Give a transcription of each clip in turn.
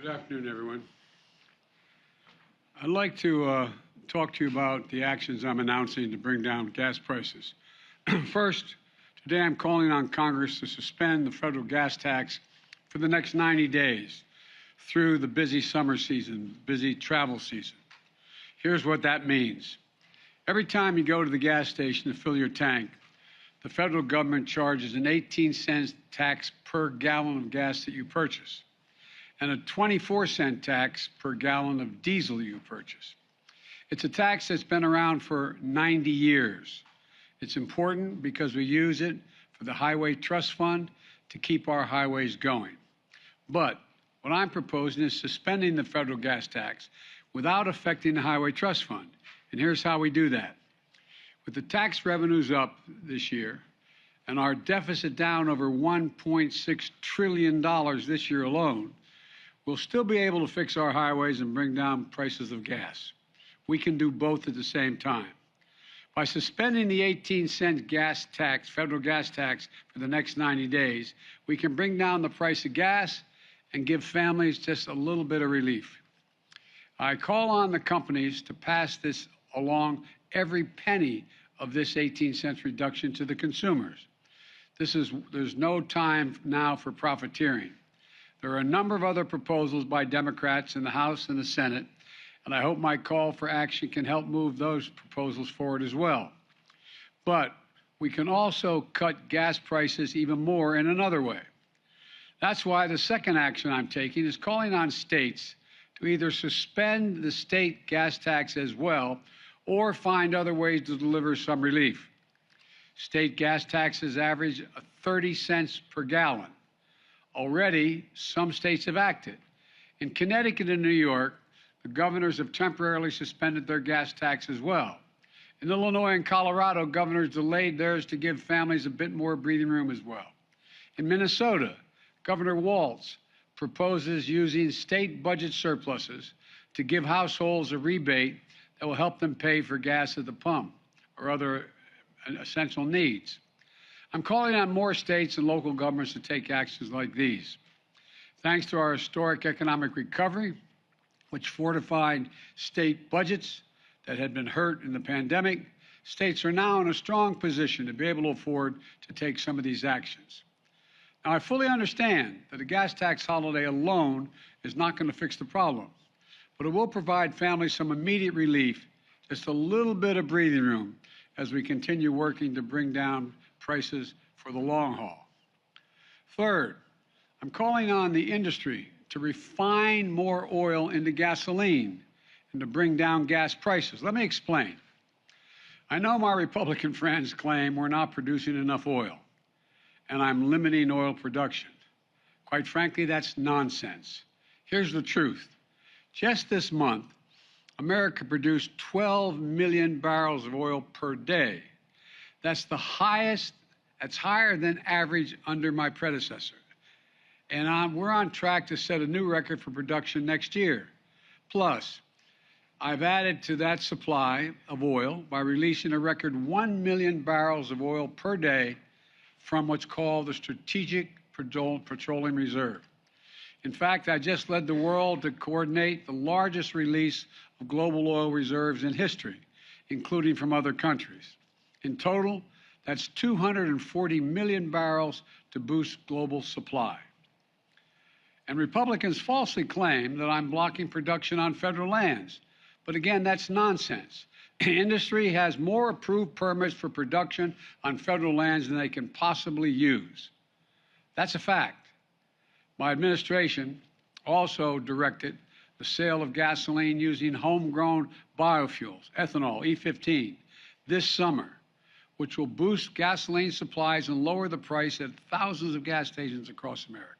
Good afternoon, everyone. I'd like to talk to you about the actions I'm announcing to bring down gas prices. First, today I'm calling on Congress to suspend the federal gas tax for the next 90 days through the busy summer season, busy travel season. Here's what that means. Every time you go to the gas station to fill your tank, the federal government charges an 18-cent tax per gallon of gas that you purchase and a 24-cent tax per gallon of diesel you purchase. It's a tax that's been around for 90 years. It's important because we use it for the Highway Trust Fund to keep our highways going. But what I'm proposing is suspending the federal gas tax without affecting the Highway Trust Fund. And here's how we do that. With the tax revenues up this year and our deficit down over $1.6 trillion this year alone, we'll still be able to fix our highways and bring down prices of gas. We can do both at the same time. By suspending the 18-cent gas tax, federal gas tax, for the next 90 days, we can bring down the price of gas and give families just a little bit of relief. I call on the companies to pass this along, every penny of this 18-cent reduction to the consumers. There's no time now for profiteering. There are a number of other proposals by Democrats in the House and the Senate, and I hope my call for action can help move those proposals forward as well. But we can also cut gas prices even more in another way. That's why the second action I'm taking is calling on states to either suspend the state gas tax as well or find other ways to deliver some relief. State gas taxes average 30 cents per gallon. Already, some states have acted. In Connecticut and New York, the governors have temporarily suspended their gas tax as well. In Illinois and Colorado, governors delayed theirs to give families a bit more breathing room as well. In Minnesota, Governor Walz proposes using state budget surpluses to give households a rebate that will help them pay for gas at the pump or other essential needs. I'm calling on more states and local governments to take actions like these. Thanks to our historic economic recovery, which fortified state budgets that had been hurt in the pandemic, states are now in a strong position to be able to afford to take some of these actions. Now, I fully understand that a gas tax holiday alone is not going to fix the problem, but it will provide families some immediate relief, just a little bit of breathing room as we continue working to bring down prices for the long haul. Third, I'm calling on the industry to refine more oil into gasoline and to bring down gas prices. Let me explain. I know my Republican friends claim we're not producing enough oil and I'm limiting oil production. Quite frankly, that's nonsense. Here's the truth. Just this month, America produced 12 million barrels of oil per day. That's the highest, that's higher than average under my predecessor. And we're on track to set a new record for production next year. Plus, I've added to that supply of oil by releasing a record 1 million barrels of oil per day from what's called the Strategic Petroleum Reserve. In fact, I just led the world to coordinate the largest release of global oil reserves in history, including from other countries. In total, that's 240 million barrels to boost global supply. And Republicans falsely claim that I'm blocking production on federal lands. But again, that's nonsense. Industry has more approved permits for production on federal lands than they can possibly use. That's a fact. My administration also directed the sale of gasoline using homegrown biofuels, ethanol, E15, this summer, which will boost gasoline supplies and lower the price at thousands of gas stations across America.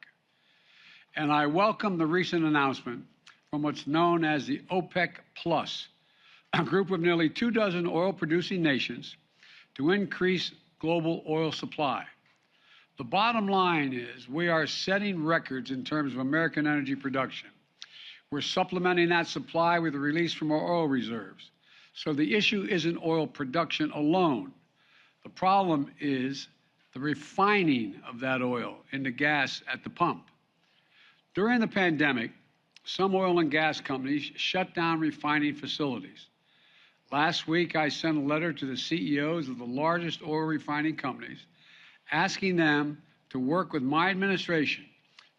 And I welcome the recent announcement from what's known as the OPEC Plus, a group of nearly 24 oil-producing nations, to increase global oil supply. The bottom line is we are setting records in terms of American energy production. We're supplementing that supply with a release from our oil reserves. So the issue isn't oil production alone. The problem is the refining of that oil into gas at the pump. During the pandemic, some oil and gas companies shut down refining facilities. Last week, I sent a letter to the CEOs of the largest oil refining companies asking them to work with my administration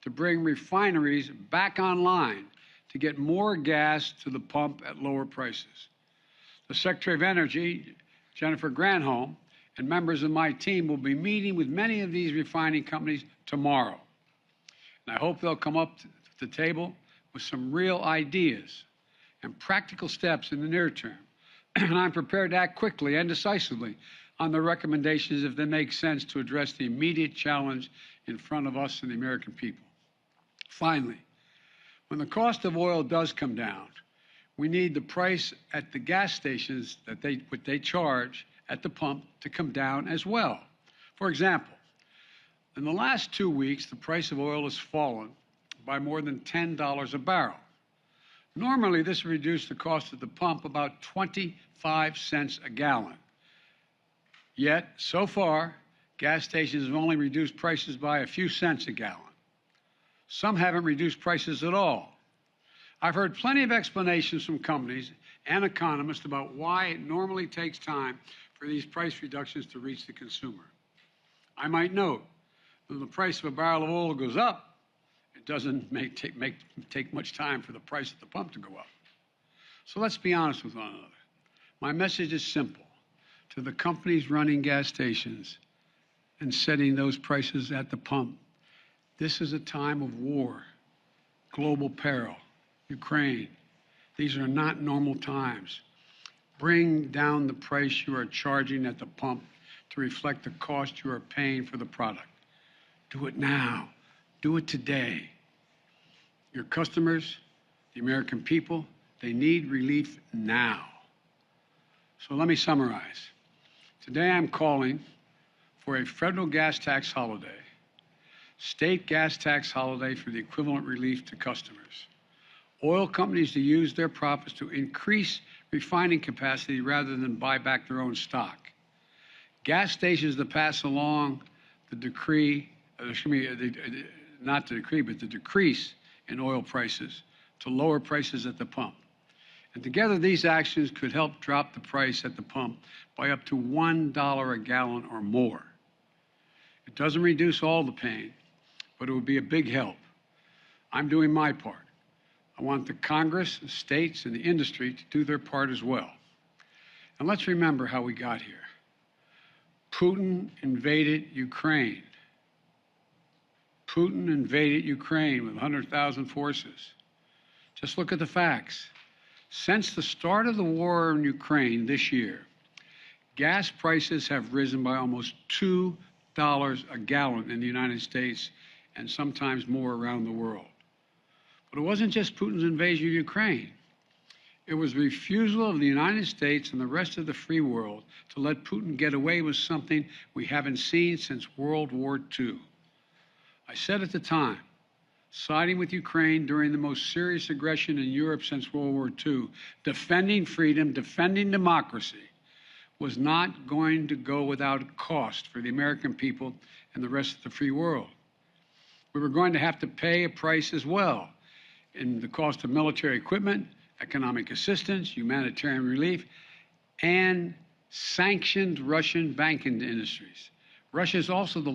to bring refineries back online to get more gas to the pump at lower prices. The Secretary of Energy, Jennifer Granholm, and members of my team will be meeting with many of these refining companies tomorrow. And I hope they'll come up to the table with some real ideas and practical steps in the near term. And I'm prepared to act quickly and decisively on the recommendations if they make sense to address the immediate challenge in front of us and the American people. Finally, when the cost of oil does come down, we need the price at the gas stations that what they charge at the pump to come down as well. For example, in the last 2 weeks, the price of oil has fallen by more than $10 a barrel. Normally, this would reduce the cost at the pump about 25 cents a gallon. Yet, so far, gas stations have only reduced prices by a few cents a gallon. Some haven't reduced prices at all. I've heard plenty of explanations from companies and economists about why it normally takes time for these price reductions to reach the consumer. I might note that when the price of a barrel of oil goes up, it doesn't take much time for the price at the pump to go up. So let's be honest with one another. My message is simple. To the companies running gas stations and setting those prices at the pump, this is a time of war, global peril, Ukraine. These are not normal times. Bring down the price you are charging at the pump to reflect the cost you are paying for the product. Do it now. Do it today. Your customers, the American people, they need relief now. So let me summarize. Today I'm calling for a federal gas tax holiday, state gas tax holiday for the equivalent relief to customers, oil companies to use their profits to increase refining capacity rather than buy back their own stock, gas stations to pass along the decree, not the decree, but the decrease in oil prices to lower prices at the pump. And together, these actions could help drop the price at the pump by up to $1 a gallon or more. It doesn't reduce all the pain, but it would be a big help. I'm doing my part. I want the Congress, the states, and the industry to do their part as well. And let's remember how we got here. Putin invaded Ukraine. Putin invaded Ukraine with 100,000 forces. Just look at the facts. Since the start of the war in Ukraine this year, gas prices have risen by almost $2 a gallon in the United States and sometimes more around the world. But it wasn't just Putin's invasion of Ukraine. It was the refusal of the United States and the rest of the free world to let Putin get away with something we haven't seen since World War II. I said at the time, siding with Ukraine during the most serious aggression in Europe since World War II, defending freedom, defending democracy, was not going to go without a cost for the American people and the rest of the free world. We were going to have to pay a price as well in the cost of military equipment, economic assistance, humanitarian relief, and sanctioned Russian banking industries. Russia is also one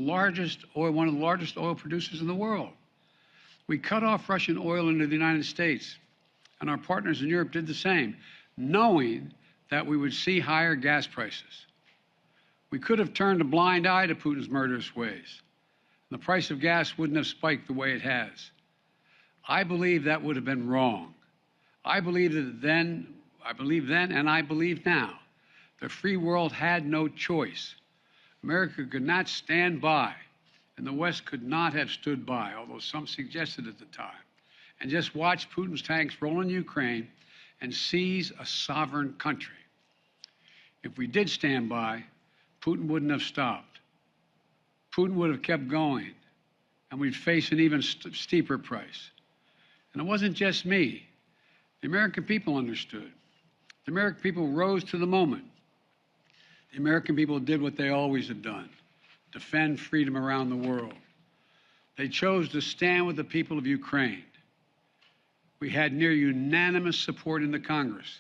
of the largest oil producers in the world. We cut off Russian oil into the United States, and our partners in Europe did the same, knowing that we would see higher gas prices. We could have turned a blind eye to Putin's murderous ways. The price of gas wouldn't have spiked the way it has. I believe that would have been wrong. I believe then, and I believe now, the free world had no choice. America could not stand by, and the West could not have stood by, although some suggested at the time, and just watch Putin's tanks roll in Ukraine and seize a sovereign country. If we did stand by, Putin wouldn't have stopped. Putin would have kept going, and we'd face an even steeper price. And it wasn't just me. The American people understood. The American people rose to the moment. The American people did what they always have done, defend freedom around the world. They chose to stand with the people of Ukraine. We had near unanimous support in the Congress,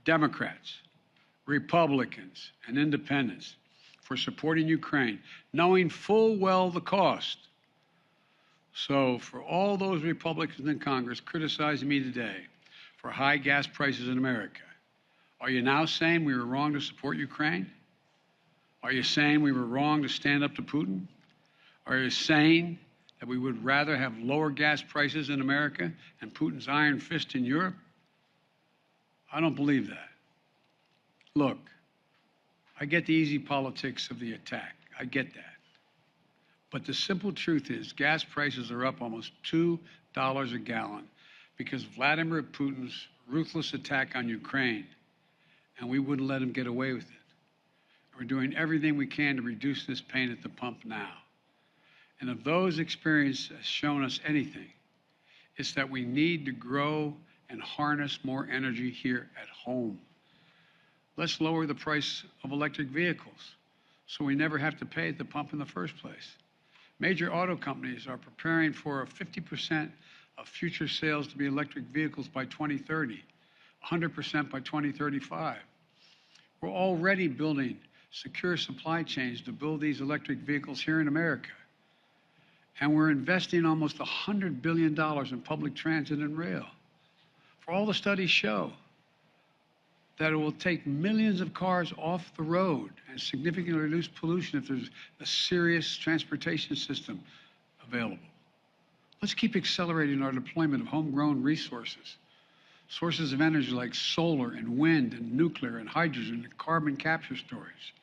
Democrats, Republicans, and independents, for supporting Ukraine, knowing full well the cost. So for all those Republicans in Congress criticizing me today for high gas prices in America, are you now saying we were wrong to support Ukraine? Are you saying we were wrong to stand up to Putin? Are you saying that we would rather have lower gas prices in America and Putin's iron fist in Europe? I don't believe that. Look, I get the easy politics of the attack. I get that. But the simple truth is gas prices are up almost $2 a gallon because of Vladimir Putin's ruthless attack on Ukraine, and we wouldn't let him get away with it. We're doing everything we can to reduce this pain at the pump now. And if those experiences have shown us anything, it's that we need to grow and harness more energy here at home. Let's lower the price of electric vehicles so we never have to pay at the pump in the first place. Major auto companies are preparing for 50% of future sales to be electric vehicles by 2030, 100% by 2035. We're already building secure supply chains to build these electric vehicles here in America. And we're investing almost $100 billion in public transit and rail. For all the studies show that it will take millions of cars off the road and significantly reduce pollution if there's a serious transportation system available. Let's keep accelerating our deployment of homegrown resources, sources of energy like solar and wind and nuclear and hydrogen and carbon capture storage,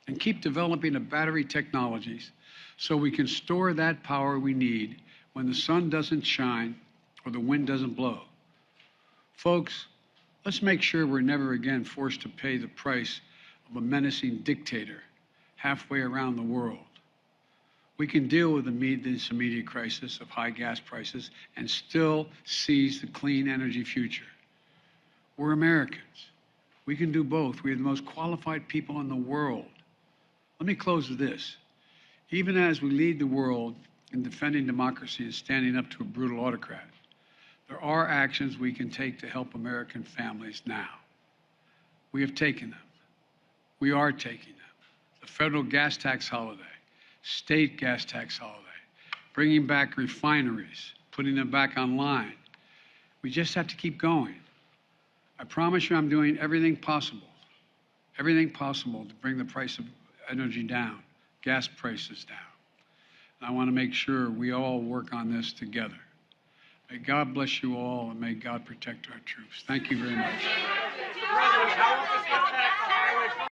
and keep developing the battery technologies so we can store that power we need when the sun doesn't shine or the wind doesn't blow. Folks, let's make sure we're never again forced to pay the price of a menacing dictator halfway around the world. We can deal with this immediate crisis of high gas prices and still seize the clean energy future. We're Americans. We can do both. We have the most qualified people in the world. Let me close with this. Even as we lead the world in defending democracy and standing up to a brutal autocrat, there are actions we can take to help American families now. We have taken them. We are taking them. The federal gas tax holiday, state gas tax holiday, bringing back refineries, putting them back online. We just have to keep going. I promise you I'm doing everything possible to bring the price of energy down, gas prices down. And I want to make sure we all work on this together. May God bless you all, and may God protect our troops. Thank you very much.